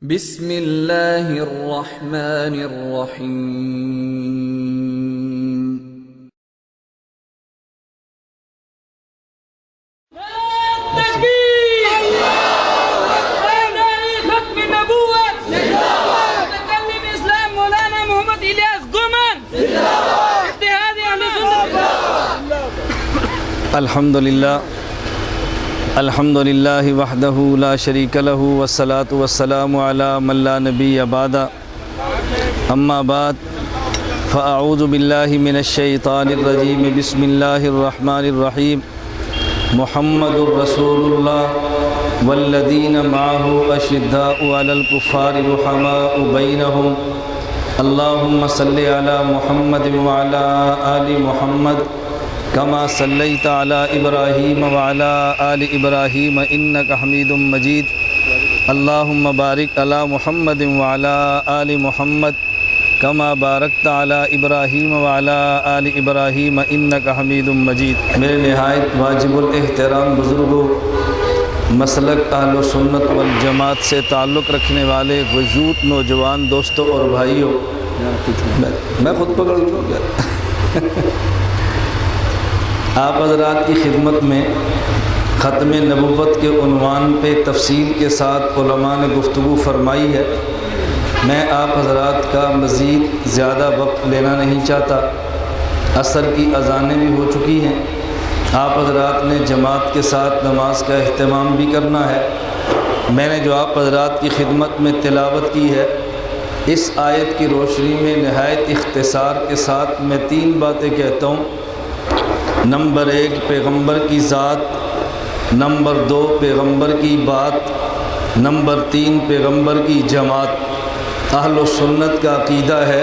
بسم اللہ الرحمن الرحیم۔ الحمد للہ وحدہ لا شریک لہ والصلاة والسلام علی من لا نبی بعد اما بعد فاعوذ باللہ من الشیطان الرجیم بسم اللہ الرحمن الرحیم محمد رسول اللہ والذین معہ اشداء علی الکفار رحماء بینہم اللہم صلی علی محمد وعلی آل محمد کما صلیت علی ابراہیم وعلی آل ابراہیم انک حمید مجید اللہم بارک علی محمد وعلی آل محمد کما بارکت علی ابراہیم وعلی آل ابراہیم انک حمید مجید۔ میرے نہایت واجب الاحترام بزرگوں، مسلک اہل سنت والجماعت سے تعلق رکھنے والے وجود نوجوان دوستوں اور بھائیوں، میں خود پکڑ لوں گا آپ حضرات کی خدمت میں ختم نبوت کے عنوان پہ تفصیل کے ساتھ علماء نے گفتگو فرمائی ہے۔ میں آپ حضرات کا مزید زیادہ وقت لینا نہیں چاہتا، عصر کی اذانیں بھی ہو چکی ہیں، آپ حضرات نے جماعت کے ساتھ نماز کا اہتمام بھی کرنا ہے۔ میں نے جو آپ حضرات کی خدمت میں تلاوت کی ہے، اس آیت کی روشنی میں نہایت اختصار کے ساتھ میں 3 باتیں کہتا ہوں۔ نمبر 1 پیغمبر کی ذات، نمبر 2 پیغمبر کی بات، نمبر 3 پیغمبر کی جماعت۔ اہل و سنت کا عقیدہ ہے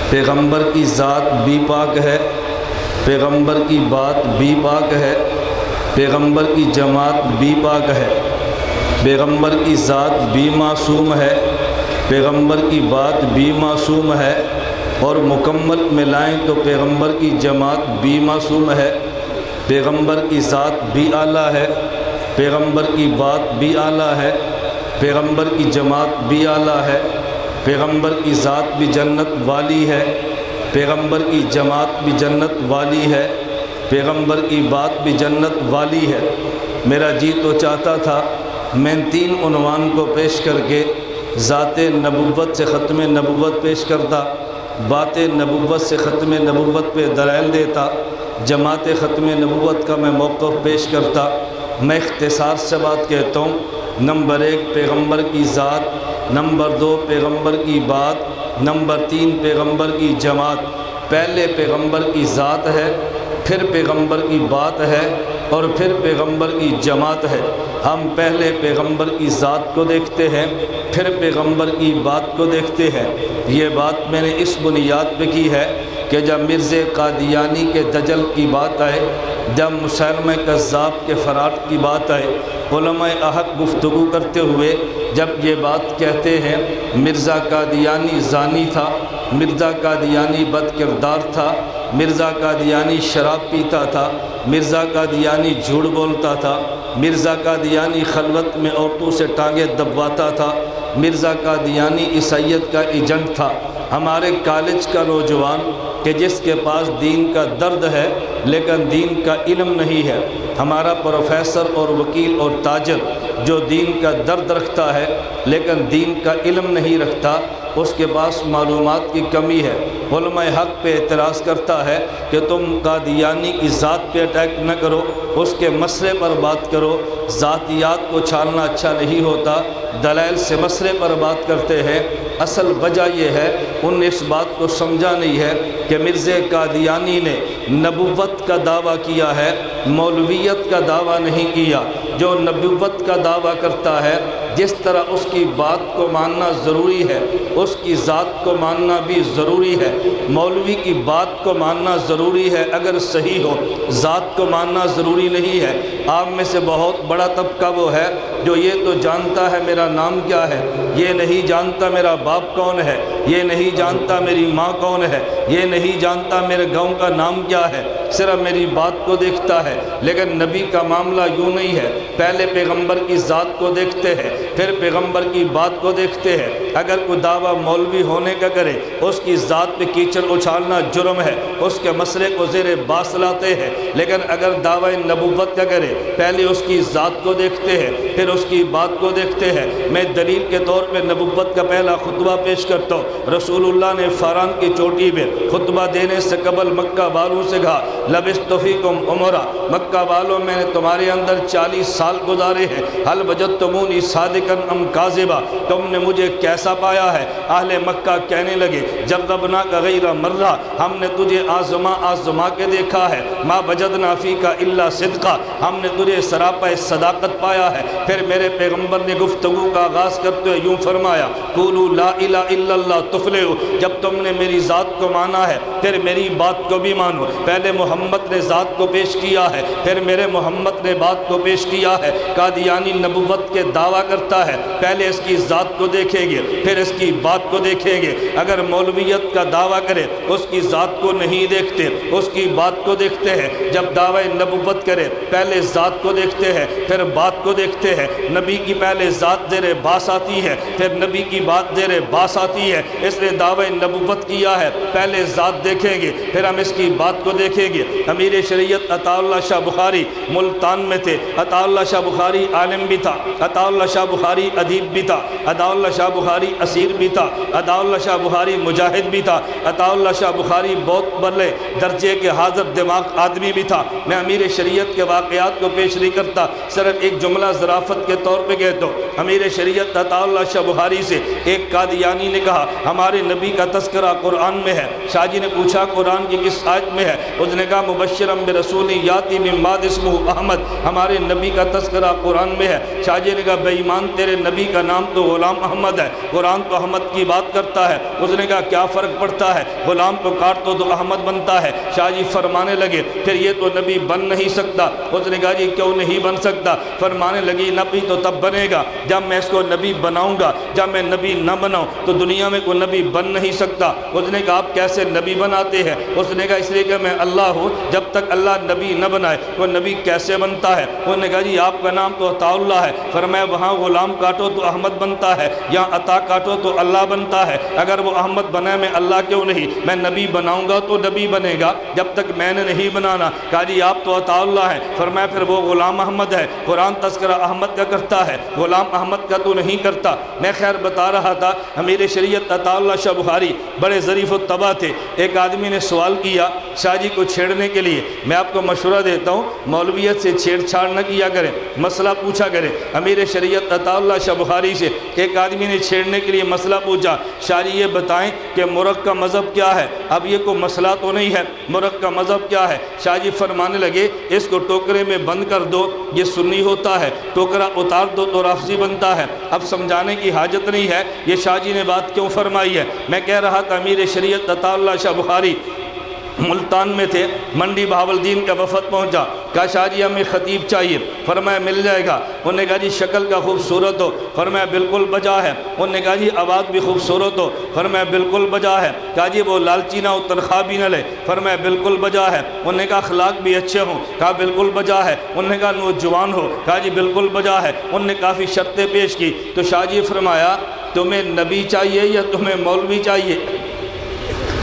پیغمبر کی ذات بھی پاک ہے، پیغمبر کی بات بھی پاک ہے، پیغمبر کی جماعت بھی پاک ہے، پیغمبر کی ذات بھی معصوم ہے، پیغمبر کی بات بھی معصوم ہے، اور مکمل ملائیں تو پیغمبر کی جماعت بھی معصوم ہے، پیغمبر کی ذات بھی اعلیٰ ہے، پیغمبر کی بات بھی اعلیٰ ہے، پیغمبر کی جماعت بھی اعلیٰ ہے، پیغمبر کی ذات بھی جنت والی ہے، پیغمبر کی جماعت بھی جنت والی ہے، پیغمبر کی بات بھی جنت والی ہے۔ میرا جی تو چاہتا تھا میں 3 عنوان کو پیش کر کے ذات نبوت سے ختم نبوت پیش کرتا، بات نبوت سے ختم نبوت پہ دلائل دیتا، جماعت ختم نبوت کا میں موقف پیش کرتا۔ میں اختصار سے بات کہتا ہوں۔ نمبر 1 پیغمبر کی ذات، نمبر 2 پیغمبر کی بات، نمبر 3 پیغمبر کی جماعت۔ پہلے پیغمبر کی ذات ہے، پھر پیغمبر کی بات ہے، اور پھر پیغمبر کی جماعت ہے۔ ہم پہلے پیغمبر کی ذات کو دیکھتے ہیں، پھر پیغمبر کی بات کو دیکھتے ہیں۔ یہ بات میں نے اس بنیاد پہ کی ہے کہ جب مرزا قادیانی کے دجل کی بات آئے، جب مسلمہ کذاب کے فرار کی بات آئے، علماء حق گفتگو کرتے ہوئے جب یہ بات کہتے ہیں مرزا قادیانی زانی تھا، مرزا قادیانی بد کردار تھا، مرزا قادیانی شراب پیتا تھا، مرزا قادیانی جھوٹ بولتا تھا، مرزا قادیانی خلوت میں عورتوں سے ٹانگیں دبواتا تھا، مرزا قادیانی عیسائیت کا ایجنٹ تھا۔ ہمارے کالج کا نوجوان کہ جس کے پاس دین کا درد ہے لیکن دین کا علم نہیں ہے، ہمارا پروفیسر اور وکیل اور تاجر جو دین کا درد رکھتا ہے لیکن دین کا علم نہیں رکھتا، اس کے پاس معلومات کی کمی ہے۔ علماء حق پہ اعتراض کرتا ہے کہ تم قادیانی کی ذات پہ اٹیک نہ کرو، اس کے مسئلے پر بات کرو، ذاتیات کو چھالنا اچھا نہیں ہوتا، دلائل سے مسئلے پر بات کرتے ہیں۔ اصل وجہ یہ ہے انہوں نے اس بات کو سمجھا نہیں ہے کہ مرزا قادیانی نے نبوت کا دعویٰ کیا ہے، مولویت کا دعویٰ نہیں کیا۔ جو نبوت کا دعویٰ کرتا ہے، جس طرح اس کی بات کو ماننا ضروری ہے، اس کی ذات کو ماننا بھی ضروری ہے۔ مولوی کی بات کو ماننا ضروری ہے اگر صحیح ہو، ذات کو ماننا ضروری نہیں ہے۔ آپ میں سے بہت بڑا طبقہ وہ ہے جو یہ تو جانتا ہے میرا نام کیا ہے، یہ نہیں جانتا میرا باپ کون ہے، یہ نہیں جانتا میری ماں کون ہے، یہ نہیں جانتا میرے گاؤں کا نام کیا ہے، صرف میری بات کو دیکھتا ہے۔ لیکن نبی کا معاملہ یوں نہیں ہے۔ پہلے پیغمبر کی ذات کو دیکھتے ہیں، پھر پیغمبر کی بات کو دیکھتے ہیں۔ اگر کوئی دعویٰ مولوی ہونے کا کرے، اس کی ذات پہ کیچڑ اچھالنا جرم ہے، اس کے مسئلے کو زیر باس لاتے ہیں۔ لیکن اگر دعویٰ نبوت کا کرے، پہلے اس کی ذات کو دیکھتے ہیں، پھر اس کی بات کو دیکھتے ہیں۔ میں دلیل کے طور پہ نبوت کا پہلا خطبہ پیش کرتا ہوں۔ رسول اللہ نے فاران کی چوٹی پہ خطبہ دینے سے قبل مکہ والوں سے کہا، لبثت فیکم عمرا، مکہ والوں میں نے تمہارے اندر 40 سال گزارے ہیں، حل وجدتمونی صادقا ام کاذبا، تم نے مجھے کیسا پایا ہے؟ اہل مکہ کہنے لگے، جربناک غیر مرہ، ہم نے تجھے آزما کے دیکھا ہے، ما وجدنا فیک الا صدقا، ہم نے تجھے سراپا صداقت پایا ہے۔ پھر میرے پیغمبر نے گفتگو کا آغاز کرتے ہوئے یوں فرمایا، قولوا لا الہ الا اللہ تفلحوا، جب تم نے میری ذات کو مانا ہے پھر میری بات کو بھی مانو۔ پہلے محمد نے ذات کو پیش کیا ہے، پھر میرے محمد نے بات کو پیش کیا ہے۔ قادیانی نبوت کے دعویٰ کرتا ہے، پہلے اس کی ذات کو دیکھیں گے پھر اس کی بات کو دیکھیں گے۔ اگر مولویت کا دعویٰ کرے، اس کی ذات کو نہیں دیکھتے، اس کی بات کو دیکھتے ہیں۔ جب دعویٰ نبوت کرے، پہلے ذات کو دیکھتے ہیں پھر بات کو دیکھتے ہیں۔ نبی کی پہلے ذات زیر باس آتی ہے، پھر نبی کی بات زیر باس آتی ہے۔ اس نے دعویٰ نبوت کیا ہے، پہلے ذات دیکھیں گے پھر ہم اس کی بات کو دیکھیں گے۔ امیر شریعت عطا اللہ شاہ بخاری ملتان میں تھے۔ عطا اللہ شاہ بخاری عالم بھی تھا، عطا اللہ شاہ بخاری ادیب بھی تھا، عطا اللہ شاہ بخاری اسیر بھی تھا، عطا اللہ شاہ بخاری مجاہد بھی تھا، عطا اللہ شاہ بخاری بہت بڑے درجے کے حاضر دماغ آدمی بھی تھا۔ میں امیر شریعت کے واقعات کو پیش نہیں کرتا، صرف ایک جملہ ظرافت کے طور پہ کہتا ہوں۔ امیر شریعت عطا اللہ شاہ بخاری سے ایک قادیانی نے کہا، ہمارے نبی کا تذکرہ قرآن میں ہے۔ شاہ جی نے پوچھا قرآن کی کس آیت میں ہے؟ اس نے کہا مبشرم برسول یاتی من بعد اسمہ احمد، ہمارے نبی کا تذکرہ قرآن میں ہے۔ شاہ جی نے کہا بے ایمان، تیرے نبی کا نام تو غلام احمد ہے، قرآن تو احمد کی بات کرتا ہے۔ اس نے کہا کیا فرق پڑتا ہے، غلام کو کاٹ تو احمد بنتا ہے۔ شاہ جی فرمانے لگے پھر یہ تو نبی بن نہیں سکتا۔ اس نے کہا جی کیوں نہیں بن سکتا؟ فرمانے لگی نبی تو تب بنے گا جب میں اس کو نبی بناؤں گا، جب میں نبی نہ بناؤں تو دنیا میں کوئی نبی بن نہیں سکتا۔ اس نے کہا آپ کیسے نبی بناتے ہیں؟ اس نے کہا اس لیے کہ میں اللہ ہوں، جب تک اللہ نبی نہ بنائے وہ نبی کیسے بنتا ہے؟ اس نے کہا جی آپ کا نام تو عطا اللہ ہے۔ فرمایا وہاں غلام کاٹو تو احمد بنتا ہے، یہاں عطا کاٹو تو اللہ بنتا ہے۔ اگر وہ احمد بنا میں اللہ کیوں نہیں؟ میں نبی بناؤں گا تو نبی بنے گا، جب تک میں نے نہیں بنانا۔ کہا جی آپ تو عطا اللہ ہے۔ فرمایا پھر وہ غلام احمد ہے، قرآن تذکرہ احمد کا کرتا ہے، غلام احمد کا تو نہیں کرتا۔ میں خیر بتا رہا تھا امیر شریعت عطا اللہ شاہ بخاری بڑے ظریف الطبع تھے۔ ایک آدمی نے سوال کیا شاہ جی کو چھیڑنے کے لیے، میں آپ کو مشورہ دیتا ہوں مولویت سے چھیڑ چھاڑ نہ کیا کریں، مسئلہ پوچھا کریں۔ امیر شریعت عطا اللہ شاہ بخاری سے ایک آدمی نے چھیڑنے کے لیے مسئلہ پوچھا، شاہ جی یہ بتائیں کہ مرغ کا مذہب کیا ہے؟ اب یہ کوئی مسئلہ تو نہیں ہے، مرغ کا مذہب کیا ہے؟ شاہ جی فرمانے لگے اس کو ٹوکرے میں بند کر دو، یہ سنی ہوتا ہے، ٹوکرا اتار دو تو رافضی بنتا ہے۔ اب سمجھانے کی حاجت نہیں ہے یہ شاہ جی نے بات کیوں فرمائی ہے۔ میں کہہ رہا تھا امیر شریعت عطا اللہ شاہ بخاری ملتان میں تھے، منڈی بہاولدین کا وفد پہنچا، کہا شاہ جی ہمیں خطیب چاہیے۔ فرمایا مل جائے گا۔ انہوں نے کہا جی شکل کا خوبصورت ہو؟ فرمایا بالکل بجا ہے۔ انہوں نے کہا جی آواز بھی خوبصورت ہو؟ فرمایا بالکل بجا ہے۔ کہا جی وہ لالچی نہ ہو، تنخواہ بھی نہ لے؟ فرمایا بالکل بجا ہے۔ انہوں نے کہا اخلاق بھی اچھے ہوں؟ کہا بالکل بجا ہے۔ انہوں نے کہا نوجوان ہو؟ کہا جی بالکل بجا ہے۔ انہوں نے کافی شرطیں پیش کی تو شاہ جی فرمایا تمہیں نبی چاہیے یا تمہیں مولوی چاہیے؟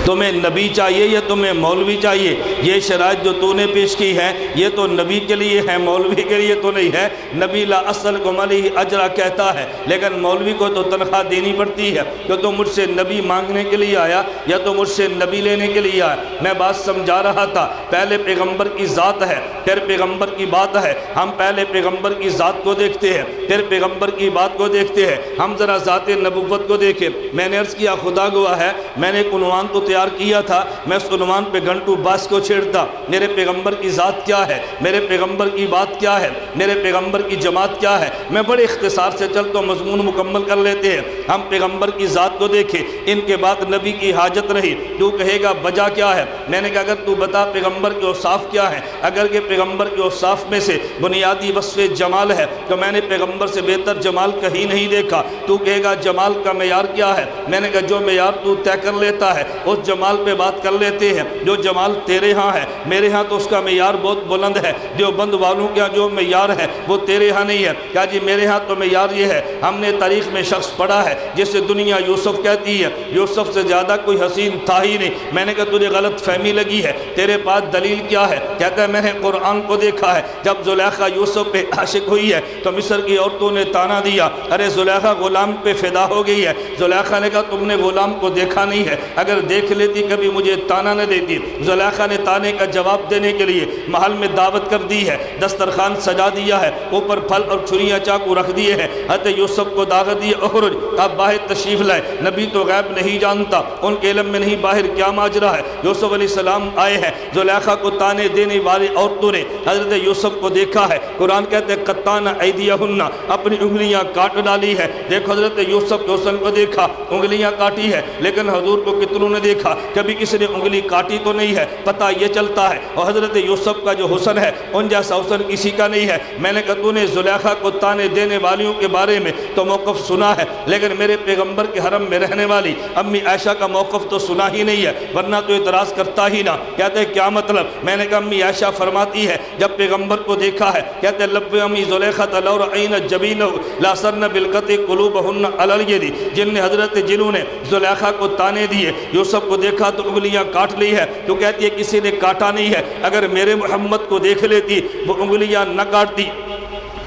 تمہیں نبی چاہیے یا تمہیں مولوی چاہیے؟ یہ شرائط جو تو نے پیش کی ہے یہ تو نبی کے لیے ہے، مولوی کے لیے تو نہیں ہے۔ نبی لا اسألکم علیہ اجرا کہتا ہے، لیکن مولوی کو تو تنخواہ دینی پڑتی ہے کہ تو مجھ سے نبی مانگنے کے لیے آیا یا تو مجھ سے نبی لینے کے لیے آیا۔ میں بات سمجھا رہا تھا، پہلے پیغمبر کی ذات ہے پھر پیغمبر کی بات ہے۔ ہم پہلے پیغمبر کی ذات کو دیکھتے ہیں پھر پیغمبر کی بات کو دیکھتے ہیں۔ ہم ذرا ذات نبوت کو دیکھیں۔ میں نے عرض کیا خدا گواہ ہے میں نے ایک عنوان تو تیار کیا تھا، میں اس عنوان پہ گھنٹوں باس کو چھیڑتا، میرے پیغمبر کی ذات کیا ہے، میرے پیغمبر کی بات کیا ہے، میرے پیغمبر کی جماعت کیا ہے۔ میں بڑے اختصار سے چلتا ہوں، مضمون مکمل کر لیتے ہیں۔ ہم پیغمبر کی ذات کو دیکھیں، ان کے بعد نبی کی حاجت رہی۔ تو کہے گا وجہ کیا ہے؟ میں نے کہا اگر تو بتا پیغمبر کے اوصاف کیا ہے، اگر کہ پیغمبر کے اوصاف میں سے بنیادی وصف جمال ہے تو میں نے پیغمبر سے بہتر جمال کہیں نہیں دیکھا۔ تو کہے گا جمال کا معیار کیا ہے؟ میں نے کہا جو معیار تو طے کر لیتا ہے اس بہت جمال پہ بات کر لیتے ہیں، جو جمال تیرے ہاں ہے، میرے ہاں تو اس کا معیار بہت بلند ہے، دیوبند والوں کا جو معیار ہے وہ تیرے ہاں نہیں ہے۔ کیا جی میرے ہاں تو معیار یہ ہے، ہم نے تاریخ میں شخص پڑھا ہے جسے دنیا یوسف کہتی ہے، یوسف سے زیادہ کوئی حسین تھا ہی نہیں۔ میں نے کہا تجھے غلط فہمی لگی ہے، تیرے پاس دلیل کیا ہے؟ کہتا ہے میں نے قرآن کو دیکھا ہے، جب زلیخا یوسف پہ عاشق ہوئی ہے تو مصر کی عورتوں نے تانا دیا، ارے زلیخا غلام پہ فدا ہو گئی ہے۔ زلیخا نے کہا تم نے غلام کو دیکھا نہیں ہے، اگر دیکھ لیتی کبھی مجھے تانا نہ دیتی۔ زلیخا نے تانے کا جواب دینے کے لیے محل میں دعوت کر دی ہے، دسترخوان سجا دیا ہے، اوپر پھل اور چھریاں چاقو رکھ دیے ہیں، حضرت یوسف کو دعوت دی اخرج، آپ باہر تشریف لائے۔ نبی تو غیب نہیں جانتا، ان کے علم میں نہیں باہر کیا ماجرا ہے۔ یوسف علیہ السلام آئے ہیں، زلیخا کو تانے دینے والی عورتوں نے حضرت یوسف کو دیکھا ہے۔ قرآن کہتے ہیں قطعن ایدیہن، اپنی انگلیاں کاٹ ڈالی ہے۔ دیکھو حضرت یوسف کے حسن کو دیکھا، انگلیاں کاٹی ہے، لیکن حضور کو کتنوں نے دیکھا، کبھی کسی نے انگلی کاٹی تو نہیں ہے، پتہ یہ چلتا ہے۔ اور حضرت یوسف کا جو حسن ہے ان جیسا حسن کسی کا نہیں ہے۔ میں نے کہا تو نے زلیخا کو تانے دینے والیوں کے بارے میں تو موقف سنا ہے، لیکن میرے پیغمبر کے حرم میں رہنے والی امی عائشہ کا موقف تو سنا ہی نہیں ہے، ورنہ تو اعتراض کرتا ہی نہ۔ کہتے ہیں کیا مطلب؟ میں نے کہا امی عائشہ فرماتی ہے جب پیغمبر کو دیکھا ہے، کہتے ہیں لب امی زلیخا لو رأین جبینہ لاسرن بالقطع قلوبہن علی الید، جنہوں نے زلیخا کو تانے دیے، یوسف کو دیکھا تو انگلیاں کاٹ لی ہے۔ تو کہتی ہے کسی نے کاٹا نہیں ہے، اگر میرے محمد کو دیکھ لیتی وہ انگلیاں نہ کاٹتی،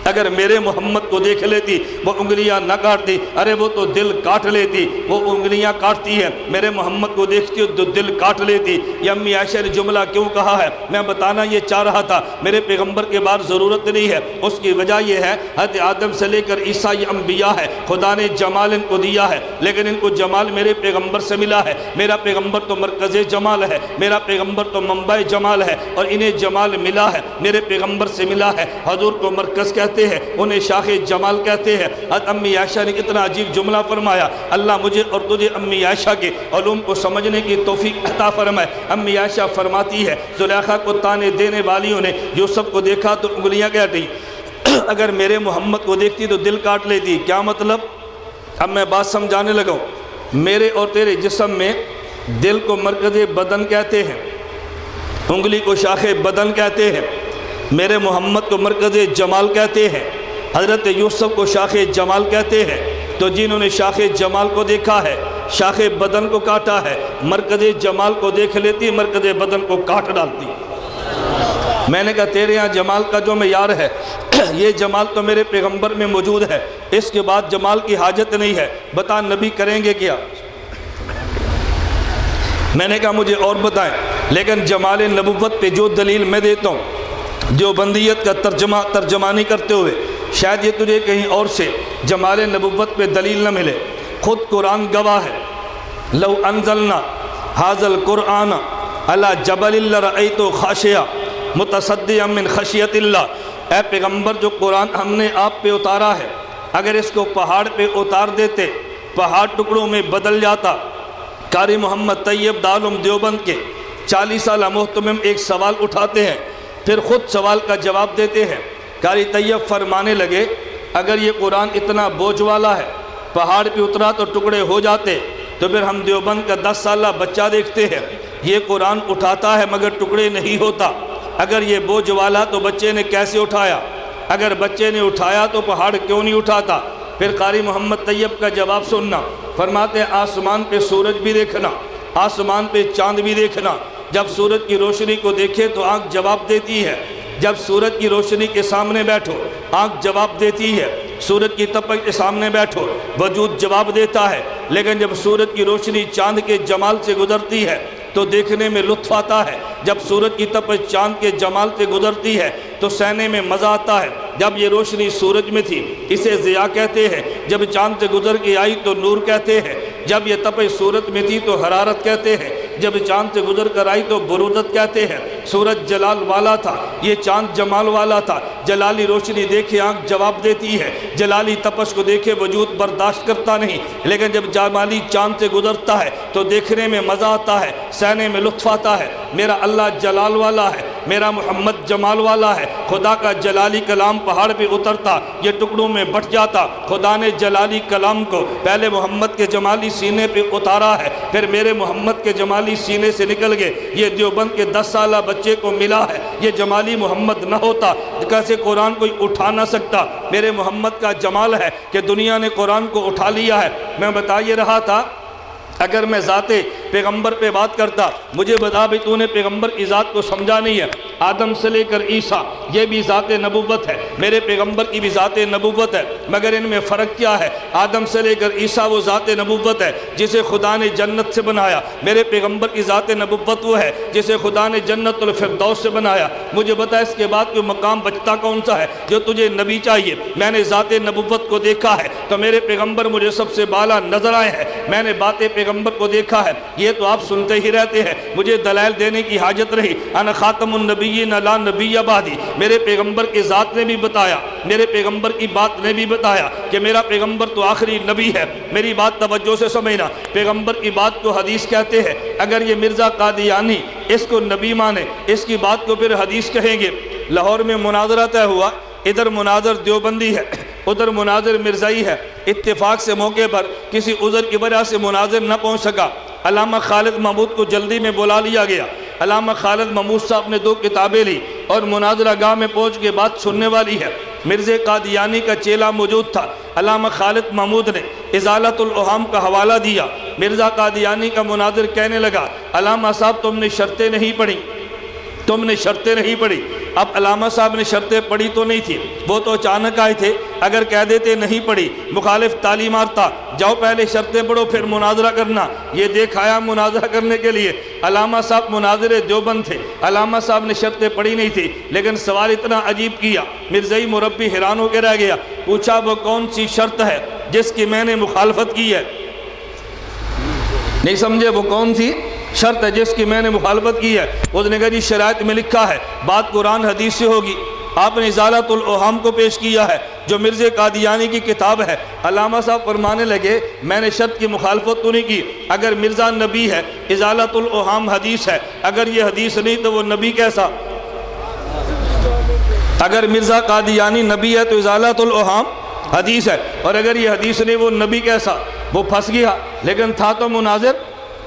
اگر میرے محمد کو دیکھ لیتی وہ انگلیاں نہ کاٹتی، ارے وہ تو دل کاٹ لیتی، وہ انگلیاں کاٹتی ہے، میرے محمد کو دیکھتی تو دل کاٹ لیتی۔ یہ امی عائشہ نے جملہ کیوں کہا ہے؟ میں بتانا یہ چاہ رہا تھا میرے پیغمبر کے بعد ضرورت نہیں ہے، اس کی وجہ یہ ہے حضرت آدم سے لے کر عیسیٰ یہ انبیاء ہے، خدا نے جمال ان کو دیا ہے، لیکن ان کو جمال میرے پیغمبر سے ملا ہے۔ میرا پیغمبر تو مرکز جمال ہے، میرا پیغمبر تو منبع جمال ہے، اور انہیں جمال ملا ہے میرے پیغمبر سے ملا ہے۔ حضور کو مرکز کہتے ہیں، انہیں شاخ جمال کہتے ہیں۔ حضرت امی عائشہ نے کتنا عجیب جملہ فرمایا، اللہ مجھے اور تجھے امی عائشہ کے علوم کو سمجھنے کی توفیق عطا فرمائے۔ امی عائشہ فرماتی ہے زلیخا کو تانے دینے والیوں نے یوسف کو دیکھا تو انگلیاں کاٹی، اگر میرے محمد کو دیکھتی تو دل کاٹ لیتی۔ کیا مطلب؟ اب میں بات سمجھانے لگا ہوں۔ میرے اور تیرے جسم میں دل کو مرکز بدن کہتے ہیں، انگلی کو شاخ بدن کہتے ہیں، میرے محمد کو مرکز جمال کہتے ہیں، حضرت یوسف کو شاخ جمال کہتے ہیں۔ تو جنہوں نے شاخ جمال کو دیکھا ہے، شاخ بدن کو کاٹا ہے، مرکز جمال کو دیکھ لیتی، مرکز بدن کو کاٹ ڈالتی۔ میں نے کہا تیرے یہاں جمال کا جو معیار ہے یہ جمال تو میرے پیغمبر میں موجود ہے، اس کے بعد جمال کی حاجت نہیں ہے۔ بتا نبی کریں گے کیا؟ میں نے کہا مجھے اور بتائیں، لیکن جمال نبوت پہ جو دلیل میں دیتا ہوں، جو بندیت کا ترجمانی کرتے ہوئے شاید یہ تجھے کہیں اور سے جمال نبوت پہ دلیل نہ ملے، خود قرآن گواہ ہے۔ لو انزلنا ھذا القرآن علی جبل لرأیتہ خاشعا متصدعا من خشیۃ اللہ، اے پیغمبر جو قرآن ہم نے آپ پہ اتارا ہے، اگر اس کو پہاڑ پہ اتار دیتے پہاڑ ٹکڑوں میں بدل جاتا۔ قاری محمد طیب دارالعلوم دیوبند کے 40 سالہ محتمم ایک سوال اٹھاتے ہیں، پھر خود سوال کا جواب دیتے ہیں۔ قاری طیب فرمانے لگے اگر یہ قرآن اتنا بوجھ والا ہے، پہاڑ پہ اترا تو ٹکڑے ہو جاتے، تو پھر ہم دیوبند کا 10 سالہ بچہ دیکھتے ہیں، یہ قرآن اٹھاتا ہے مگر ٹکڑے نہیں ہوتا۔ اگر یہ بوجھ والا تو بچے نے کیسے اٹھایا؟ اگر بچے نے اٹھایا تو پہاڑ کیوں نہیں اٹھاتا؟ پھر قاری محمد طیب کا جواب سننا، فرماتے ہیں آسمان پہ سورج بھی دیکھنا، آسمان پہ چاند بھی دیکھنا، جب سورج کی روشنی کو دیکھے تو آنکھ جواب دیتی ہے، جب سورج کی روشنی کے سامنے بیٹھو آنکھ جواب دیتی ہے، سورج کی تپش کے سامنے بیٹھو وجود جواب دیتا ہے، لیکن جب سورج کی روشنی چاند کے جمال سے گزرتی ہے تو دیکھنے میں لطف آتا ہے، جب سورج کی تپش چاند کے جمال سے گزرتی ہے تو سہنے میں مزہ آتا ہے۔ جب یہ روشنی سورج میں تھی اسے ضیاء کہتے ہیں، جب چاند سے گزر کے آئی تو نور کہتے ہیں، جب یہ تپش سورج میں تھی تو حرارت کہتے ہیں، جب چاند سے گزر کر آئی تو برودت کہتے ہیں۔ سورج جلال والا تھا، یہ چاند جمال والا تھا، جلالی روشنی دیکھے آنکھ جواب دیتی ہے، جلالی تپش کو دیکھے وجود برداشت کرتا نہیں، لیکن جب جمالی چاند سے گزرتا ہے تو دیکھنے میں مزہ آتا ہے، سہنے میں لطف آتا ہے۔ میرا اللہ جلال والا ہے، میرا محمد جمال والا ہے۔ خدا کا جلالی کلام پہاڑ پہ اترتا یہ ٹکڑوں میں بٹ جاتا۔ خدا نے جلالی کلام کو پہلے محمد کے جمالی سینے پہ اتارا ہے، پھر میرے محمد کے جمالی سینے سے نکل گئے۔ یہ دیوبند کے 10 سالہ بچے کو ملا ہے، یہ جمالی محمد نہ ہوتا کیسے قرآن کوئی اٹھا نہ سکتا۔ میرے محمد کا جمال ہے کہ دنیا نے قرآن کو اٹھا لیا ہے۔ میں بتا یہ رہا تھا اگر میں ذات پیغمبر پہ بات کرتا، مجھے بتا بھی تو نے پیغمبر کی ذات کو سمجھا نہیں ہے۔ آدم سے لے کر عیسیٰ یہ بھی ذات نبوت ہے، میرے پیغمبر کی بھی ذات نبوت ہے، مگر ان میں فرق کیا ہے؟ آدم سے لے کر عیسیٰ وہ ذات نبوت ہے جسے خدا نے جنت سے بنایا، میرے پیغمبر کی ذات نبوت وہ ہے جسے خدا نے جنت الفردوس سے بنایا۔ مجھے بتا اس کے بعد کوئی مقام بچتا کون سا ہے جو تجھے نبی چاہیے؟ میں نے ذات نبوت کو دیکھا ہے تو میرے پیغمبر مجھے سب سے بالا نظر آئے ہیں۔ میں نے باتیں پیغمبر کو دیکھا ہے، یہ تو آپ سنتے ہی رہتے ہیں، مجھے دلائل دینے کی حاجت رہی۔ انا خاتم النبیین لا نبی بعدی، میرے پیغمبر کی ذات نے بھی بتایا، میرے پیغمبر کی بات نے بھی بتایا کہ میرا پیغمبر تو آخری نبی ہے۔ میری بات توجہ سے سمجھنا، پیغمبر کی بات کو حدیث کہتے ہیں۔ اگر یہ مرزا قادیانی اس کو نبی مانے، اس کی بات کو پھر حدیث کہیں گے۔ لاہور میں مناظرہ طے ہوا، ادھر مناظر دیوبندی ہے، ادھر مناظر مرزائی ہے۔ اتفاق سے موقع پر کسی عذر کی وجہ سے مناظر نہ پہنچ سکا، علامہ خالد محمود کو جلدی میں بلا لیا گیا۔ علامہ خالد محمود صاحب نے 2 کتابیں لی اور مناظرہ گاہ میں پہنچ کے بات سننے والی ہے۔ مرزا قادیانی کا چیلا موجود تھا، علامہ خالد محمود نے ازالت الاوہام کا حوالہ دیا۔ مرزا قادیانی کا مناظر کہنے لگا، علامہ صاحب تم نے شرطیں نہیں پڑھی، تم نے شرطیں نہیں پڑھی۔ اب علامہ صاحب نے شرطیں پڑھی تو نہیں تھی، وہ تو اچانک آئے تھے، اگر کہہ دیتے نہیں پڑھی مخالف تالی مارتا، جاؤ پہلے شرطیں پڑھو پھر مناظرہ کرنا۔ یہ دیکھ آیا مناظرہ کرنے کے لیے، علامہ صاحب مناظر دیوبند تھے، علامہ صاحب نے شرطیں پڑھی نہیں تھی، لیکن سوال اتنا عجیب کیا، مرزائی مربی حیران ہو کے رہ گیا۔ پوچھا وہ کون سی شرط ہے جس کی میں نے مخالفت کی ہے؟ نہیں سمجھے؟ وہ کون سی شرط ہے جس کی میں نے مخالفت کی ہے؟ اس نے کہا جی شرائط میں لکھا ہے، بات قرآن حدیث سے ہوگی۔ آپ نے ازالت الاوہام کو پیش کیا ہے جو مرزا قادیانی کی کتاب ہے۔ علامہ صاحب فرمانے لگے میں نے شرط کی مخالفت تو نہیں کی، اگر مرزا نبی ہے، ازالت الاوہام حدیث ہے، اگر یہ حدیث نہیں تو وہ نبی کیسا؟ اگر مرزا قادیانی نبی ہے تو ازالت الاوہام حدیث ہے، اور اگر یہ حدیث نہیں وہ نبی کیسا؟ وہ پھنس گیا، لیکن تھا تو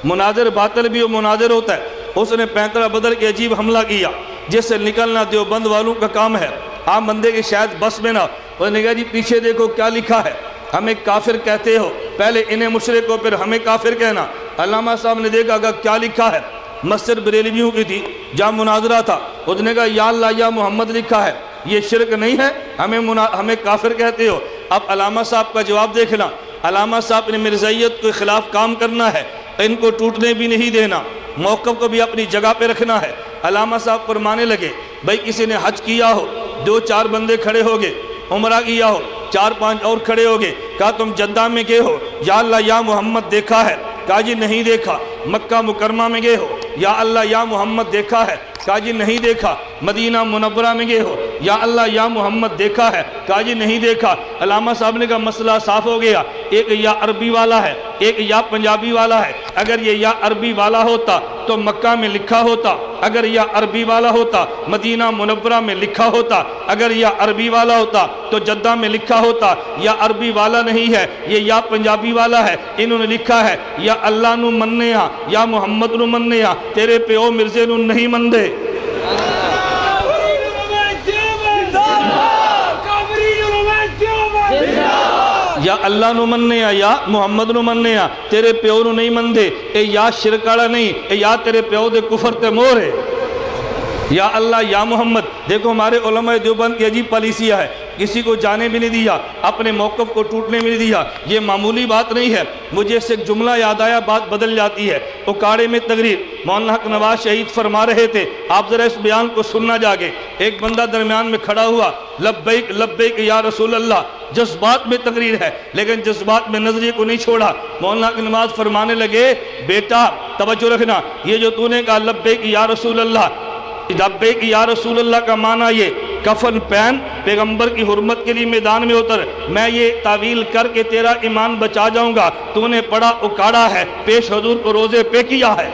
مناظر باطل بھی وہ مناظر ہوتا ہے۔ اس نے 35 بدر کے عجیب حملہ کیا جس سے نکلنا دیوبند والوں کا کام ہے، عام بندے کے شاید بس میں نہ۔ اس نے کہا جی پیچھے دیکھو کیا لکھا ہے، ہمیں کافر کہتے ہو، پہلے انہیں مشرک کو پھر ہمیں کافر کہنا۔ علامہ صاحب نے دیکھا کہ کیا لکھا ہے، مسجد بریلویوں کی تھی جہاں مناظرہ تھا، اس نے کہا یا اللہ یا محمد لکھا ہے، یہ شرک نہیں ہے، ہمیں کافر کہتے ہو۔ اب علامہ صاحب کا جواب دیکھنا، علامہ صاحب نے مرزائیت کے خلاف کام کرنا ہے، ان کو ٹوٹنے بھی نہیں دینا، موقف کو بھی اپنی جگہ پہ رکھنا ہے۔ علامہ صاحب فرمانے لگے بھائی کسی نے حج کیا ہو، 2-4 بندے کھڑے ہو گئے، عمرہ کیا ہو 4-5 اور کھڑے ہو گئے، کہا تم جدہ میں گئے ہو، یا اللہ یا محمد دیکھا ہے؟ کہا جی نہیں دیکھا۔ مکہ مکرمہ میں گئے ہو، یا اللہ یا محمد دیکھا ہے؟ کہا جی نہیں دیکھا۔ مدینہ منورہ میں گئے ہو، یا اللہ یا محمد دیکھا ہے؟ کہا جی نہیں دیکھا۔ علامہ صاحب نے کہا مسئلہ صاف ہو گیا، ایک یا عربی والا ہے، ایک یا پنجابی والا ہے۔ اگر یہ یا عربی والا ہوتا تو مکہ میں لکھا ہوتا، اگر یا عربی والا ہوتا مدینہ منورہ میں لکھا ہوتا، اگر یا عربی والا ہوتا تو جدہ میں لکھا ہوتا۔ یا عربی والا نہیں ہے، یہ یا پنجابی والا ہے، انہوں نے لکھا ہے یا اللہ نو مننے ہاں یا محمد نو مننے ہاں، تیرے پیو مرزے نو نہیں مندے۔ یا اللہ نو مننے ہاں یا محمد نو مننے ہاں، تیرے پیو نو نہیں مندے۔ اے یا شرک والا نہیں، اے یا تیرے پیو دے کفر تے مور ہے۔ یا اللہ یا محمد۔ دیکھو ہمارے علماء دیوبند کی عجیب پالیسیہ ہے، کسی کو جانے بھی نہیں دیا، اپنے موقف کو ٹوٹنے بھی نہیں دیا۔ یہ معمولی بات نہیں ہے، مجھے اس سے ایک جملہ یاد آیا، بات بدل جاتی ہے۔ اکاڑے میں تقریر مولانا حق نواز شہید فرما رہے تھے، آپ ذرا اس بیان کو سننا جاگے۔ ایک بندہ درمیان میں کھڑا ہوا، لبیک لبیک یا رسول اللہ، جذبات میں تقریر ہے لیکن جذبات میں نظریے کو نہیں چھوڑا۔ مولانا حق نواز فرمانے لگے بیٹا توجہ رکھنا، یہ جو تو نے کہا لبیک یا رسول اللہ، لبیک یا رسول اللہ کا معنی یہ کفن پہن پیغمبر کی حرمت کے لیے میدان میں اتر، میں یہ تعویل کر کے تیرا ایمان بچا جاؤں گا، تو نے پڑھا اکاڑا ہے، پیش حضور کو روزے پہ کیا ہے۔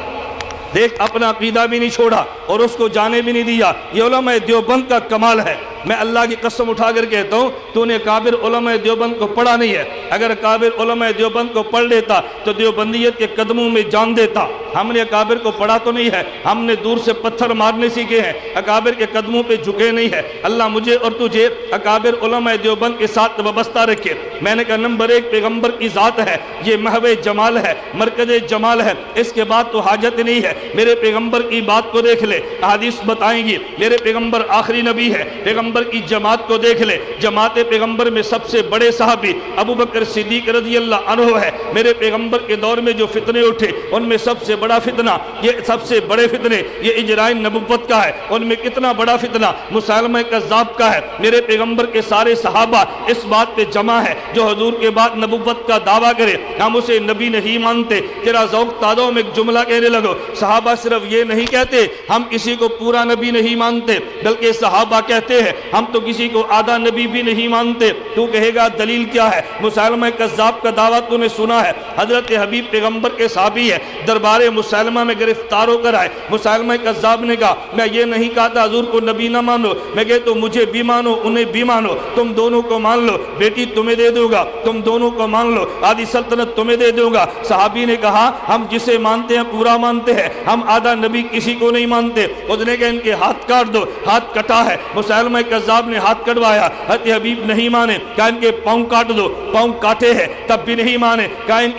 دیکھ اپنا عقیدہ بھی نہیں چھوڑا اور اس کو جانے بھی نہیں دیا. یہ علماء دیوبند کا کمال ہے. میں اللہ کی قسم اٹھا کر کہتا ہوں تو نے اکابر علماء دیوبند کو پڑھا نہیں ہے. اگر اکابر علماء دیوبند کو پڑھ لیتا تو دیوبندیت کے قدموں میں جان دیتا. ہم نے اکابر کو پڑھا تو نہیں ہے, ہم نے دور سے پتھر مارنے سیکھے ہیں, اکابر کے قدموں پہ جھکے نہیں ہے. اللہ مجھے اور تجھے اکابر علماء دیوبند کے ساتھ وابستہ رکھے. میں نے کہا نمبر 1 پیغمبر کی ذات ہے, یہ محو جمال ہے, مرکز جمال ہے, اس کے بعد تو حاجت نہیں ہے. میرے پیغمبر کی بات کو دیکھ لے, احادیث بتائیں گی میرے پیغمبر آخری نبی ہے. پیغمبر کی جماعت کو دیکھ لے, جماعت پیغمبر میں سب سے بڑے صحابی ابو بکر صدیق رضی اللہ عنہ ہے. میرے پیغمبر کے دور میں جو فتنے اٹھے ان میں سب سے بڑا فتنہ, یہ سب سے بڑے فتنے یہ اجرائے نبوت کا ہے. ان میں کتنا بڑا فتنہ مسلمہ کذاب کا ہے. میرے پیغمبر کے سارے صحابہ اس بات پہ جمع ہے, جو حضور کے بعد نبوت کا دعویٰ کرے ہم اسے نبی نہیں مانتے. تیرا ذوق تازہ میں ایک جملہ کہنے لگو, صحابہ صرف یہ نہیں کہتے ہم کسی کو پورا نبی نہیں مانتے, بلکہ صحابہ کہتے ہیں ہم تو کسی کو آدھا نبی بھی نہیں مانتے. تو کہے گا دلیل کیا ہے؟ مسلمہ کذاب کا دعویٰ تو نے سنا ہے, حضرت حبیب پیغمبر کے صحابی ہے, دربار مسلمہ میں گرفتار ہو کر آئے. مسلمہ کذاب نے کہا میں یہ نہیں کہتا حضور کو نبی نہ مانو, میں کہتا ہوں مجھے بھی مانو انہیں بھی مانو, تم دونوں کو مان لو, بیٹی تمہیں دے دوں گا, تم دونوں کو مان لو, آدھی سلطنت تمہیں دے دوں گا. صحابی نے کہا ہم جسے مانتے ہیں پورا مانتے ہیں, ہم آدھا نبی کسی کو نہیں مانتے. اس نے کہا ان کے ہاتھ کاٹ دو, ہاتھ کٹا ہے. مسلمہ کذاب نے ہاتھ کٹوایا, حضرت حبیب نہیں مانے, کہا ان کے پاؤں کاٹ دو, پاؤں کاٹے ہیں تب بھی نہیں مانے, کہا ان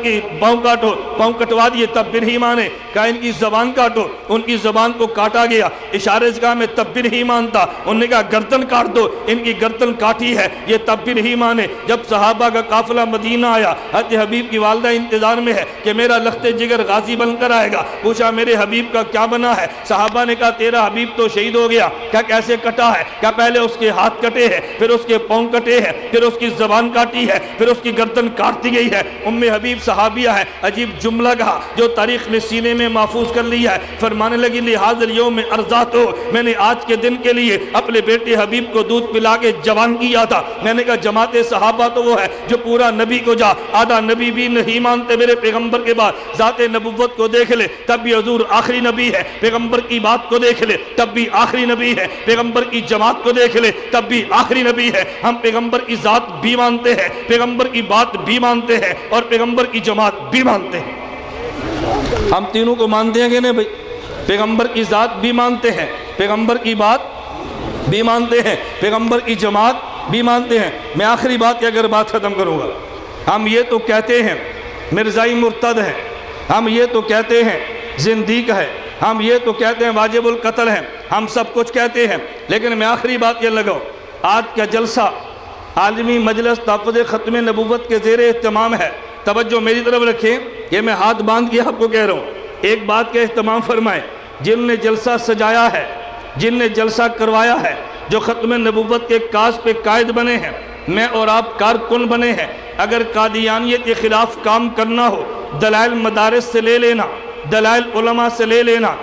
کی پاؤں کاٹو, پاؤں کٹوا دیے تب بھی نہیں مانے, کہا ان کی زبان کاٹو, ان کی زبان کو کاٹا گیا, اشارے سے کہا میں تب بھی نہیں مانتا. انہوں نے کہا گردن کاٹ دو, ان کی گردن کاٹی ہے, یہ تب بھی نہیں مانے. جب صحابہ کا قافلہ مدینہ آیا, حضرت حبیب کی والدہ انتظار میں ہے کہ میرا لخت جگر غازی بن کر آئے گا. پوچھا میرے حبیب کا کیا بنا ہے؟ صحابہ نے کہا تیرا حبیب تو شہید ہو گیا. کیا کیسے کٹا ہے؟ کیا پہلے اس کے ہاتھ کٹے ہیں, پھر اس کے پاؤں کٹے ہیں, پھر اس کی زبان کاٹی ہے, پھر اس کی گردن کاٹتی گئی ہے. ام حبیب صحابیہ ہے, عجیب جملہ کہا جو تاریخ نے سینے میں محفوظ کر لیا ہے. فرمانے لگی لحاظ الیوم ارضات ہو, میں نے آج کے دن کے لیے اپنے بیٹے حبیب کو دودھ پلا کے جوان کیا تھا. میں نے کہا جماعت صحابہ تو وہ ہے جو پورا نبی کو جا آدھا نبی بھی نہیں مانتے. میرے پیغمبر کے بعد ذات نبوت کو دیکھ لے تب بھی حضور آخری نبی ہے, پیغمبر کی بات کو دیکھ لے تب بھی آخری نبی ہے, پیغمبر کی جماعت کو دیکھ لے تب بھی آخری نبی ہے. ہم پیغمبر کی ذات بھی مانتے ہیں, پیغمبر کی بات بھی مانتے ہیں, اور پیغمبر کی جماعت بھی مانتے ہیں. ہم تینوں کو مانتے ہیں کہ نہیں بھائی؟ پیغمبر کی ذات بھی مانتے ہیں, پیغمبر کی بات بھی مانتے ہیں, پیغمبر کی جماعت بھی مانتے ہیں. میں آخری بات کی اگر بات ختم کروں گا, ہم یہ تو کہتے ہیں مرزائی مرتد ہے, ہم یہ تو کہتے ہیں زندیق ہے, ہم یہ تو کہتے ہیں واجب القتل ہے, ہم سب کچھ کہتے ہیں, لیکن میں آخری بات یہ لگاؤں, آج کا جلسہ عالمی مجلس تحفظ ختم نبوت کے زیر اہتمام ہے. توجہ میری طرف رکھیں, یہ میں ہاتھ باندھ کے آپ کو کہہ رہا ہوں, ایک بات کا اہتمام فرمائیں. جن نے جلسہ سجایا ہے, جن نے جلسہ کروایا ہے, جو ختم نبوت کے کاز پہ قائد بنے ہیں, میں اور آپ کارکن بنے ہیں. اگر قادیانیت کے خلاف کام کرنا ہو, دلائل مدارس سے لے لینا, دلائل علماء سے لے لینا,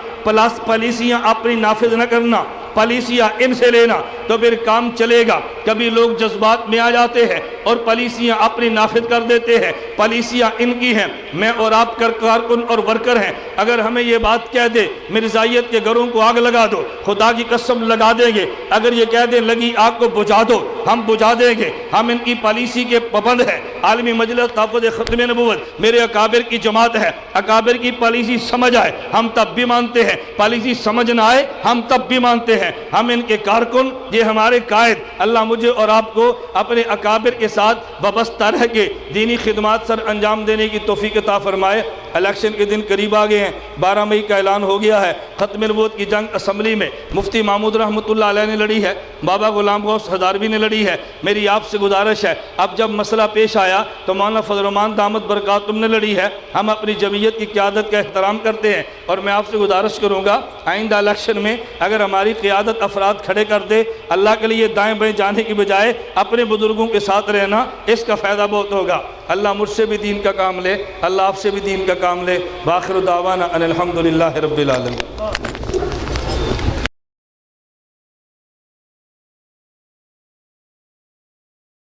پالیسیاں اپنی نافذ نہ کرنا, پالیسیاں ان سے لینا, تو پھر کام چلے گا. کبھی لوگ جذبات میں آ جاتے ہیں اور پالیسیاں اپنی نافذ کر دیتے ہیں, پالیسیاں ان کی ہیں, میں اور آپ کارکن اور ورکر ہیں. اگر ہمیں یہ بات کہہ دے مرزائیت کے گھروں کو آگ لگا دو, خدا کی قسم لگا دیں گے. اگر یہ کہہ دیں لگی آگ کو بجھا دو, ہم بجھا دیں گے. ہم ان کی پالیسی کے پابند ہیں. عالمی مجلس تحفظ ختم نبوت میرے اکابر کی جماعت ہے, اکابر کی پالیسی سمجھ آئے ہم تب بھی مانتے ہیں, پالیسی سمجھ نہ آئے ہم تب بھی مانتے ہیں. ہم ان کے کارکن, یہ ہمارے قائد. اللہ مجھے اور آپ کو اپنے اکابر کے ساتھ وابستہ رہ کے دینی خدمات سر انجام دینے کی توفیق عطا فرمائے. الیکشن کے دن قریب آ گئے ہیں, 12 مئی کا اعلان ہو گیا ہے. ختم نبوت کی جنگ اسمبلی میں مفتی محمود رحمۃ اللہ علیہ نے لڑی ہے, بابا غلام غوث ہزاروی نے لڑی ہے. میری آپ سے گزارش ہے, اب جب مسئلہ پیش آیا تو مولانا فضل الرحمان دامت برکاتہم نے لڑی ہے. ہم اپنی جمعیت کی قیادت کا احترام کرتے ہیں, اور میں آپ سے گزارش کروں گا آئندہ الیکشن میں اگر ہماری قیادت افراد کھڑے کر دے, اللہ کے لیے دائیں بائیں جانے کی بجائے اپنے بزرگوں کے ساتھ رہنا, اس کا فائدہ بہت ہوگا. اللہ مجھ سے بھی دین کا کام لے, اللہ آپ سے بھی دین کا کام لے. وآخر دعوانا ان الحمدللہ رب العالمین.